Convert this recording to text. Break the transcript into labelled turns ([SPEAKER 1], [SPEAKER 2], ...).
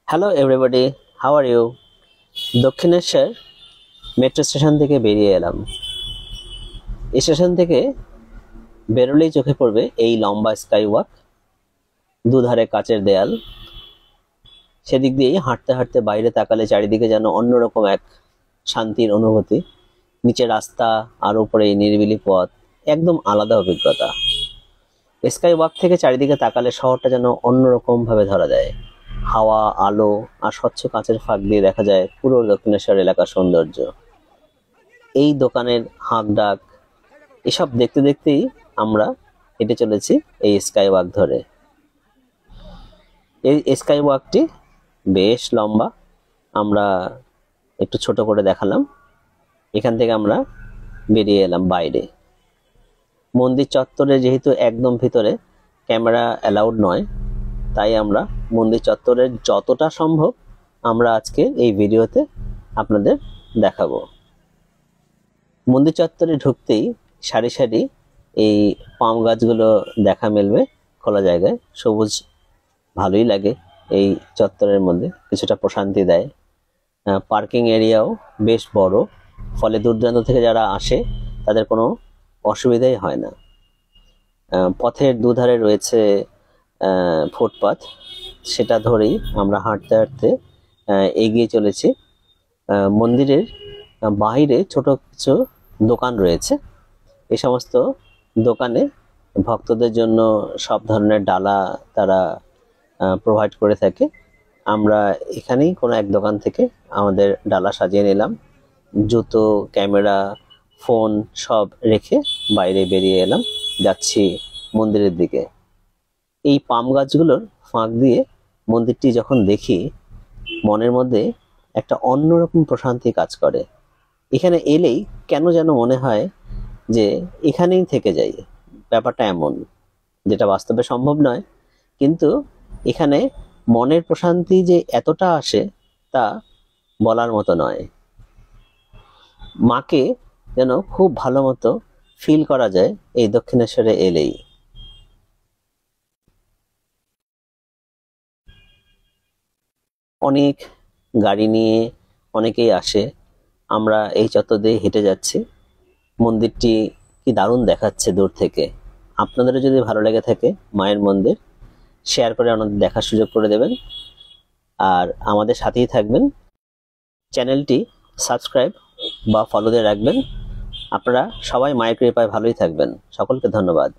[SPEAKER 1] Hello everybody, how are you? Dakshineswar metro station থেকে বেরিয়ে এলাম। স্টেশন থেকে বেরোলেই চোখে পড়বে এই লম্বা স্কাই ওয়াক, দুধারে কাচের দেয়াল। সেদিক দিয়েই হাঁটতে হাঁটতে বাইরে তাকালে চারিদিকে যেন অন্যরকম এক শান্তির অনুভূতি। নিচে রাস্তা আর উপরে এই নিরিবিলি পথ, একদম আলাদা অভিজ্ঞতা। স্কাই ওয়াক থেকে চারিদিকে তাকালে শহরটা যেন অন্যরকম ভাবে ধরা যায়। হাওয়া, আলো আর স্বচ্ছ কাঁচের ফাঁক দিয়ে দেখা যায় পুরো দক্ষিণেশ্বর এলাকার সৌন্দর্য। এই দোকানের হাঁক ডাক, এসব দেখতে দেখতেই আমরা হেঁটে চলেছি এই স্কাই ওয়াক ধরে। এই স্কাই ওয়াকটি বেশ লম্বা, আমরা একটু ছোট করে দেখালাম। এখান থেকে আমরা বেরিয়ে এলাম বাইরে। মন্দির চত্বরে যেহেতু একদম ভিতরে ক্যামেরা অ্যালাউড নয়, তাই আমরা মন্দির চত্বরের যতটা সম্ভব আমরা আজকে এই ভিডিওতে আপনাদের দেখাবো। মন্দির চত্বরে ঢুকতেই সারি সারি এই পাম গাছগুলো দেখা মিলবে খোলা জায়গায়। সবুজ ভালোই লাগে, এই চত্বরের মধ্যে কিছুটা প্রশান্তি দেয়। পার্কিং এরিয়াও বেশ বড়, ফলে দূর দূরান্ত থেকে যারা আসে তাদের কোনো অসুবিধাই হয় না। পথের দুধারে রয়েছে ফুটপাথ, সেটা ধরেই আমরা হাঁটতে হাঁটতে এগিয়ে চলেছি। মন্দিরের বাইরে ছোট কিছু দোকান রয়েছে। এই সমস্ত দোকানে ভক্তদের জন্য সব ধরনের ডালা তারা প্রোভাইড করে থাকে। আমরা এখানেই কোনো এক দোকান থেকে আমাদের ডালা সাজিয়ে নিলাম। জুতো, ক্যামেরা, ফোন সব রেখে বাইরে বেরিয়ে এলাম, যাচ্ছি মন্দিরের দিকে। এই পাম গাছগুলোর ফাঁক দিয়ে মন্দিরটি যখন দেখি, মনের মধ্যে একটা অন্যরকম প্রশান্তি কাজ করে। এখানে এলেই কেন যেন মনে হয় যে এখানেই থেকে যাই। ব্যাপারটা এমন, যেটা বাস্তবে সম্ভব নয়, কিন্তু এখানে মনের প্রশান্তি যে এতটা আসে তা বলার মতো নয়। মাকে যেন খুব ভালো মতো ফিল করা যায় এই দক্ষিণেশ্বরে এলেই। অনেক গাড়ি নিয়ে অনেকেই আসে, আমরা এই চত্বর দিয়ে হেঁটে যাচ্ছি। মন্দিরটি কি দারুণ দেখাচ্ছে দূর থেকে। আপনাদেরও যদি ভালো লেগে থাকে মায়ের মন্দির, শেয়ার করে আমাদের দেখার সুযোগ করে দেবেন আর আমাদের সাথেই থাকবেন। চ্যানেলটি সাবস্ক্রাইব বা ফলো দিয়ে রাখবেন। আপনারা সবাই মায়ের কৃপায় ভালোই থাকবেন। সকলকে ধন্যবাদ।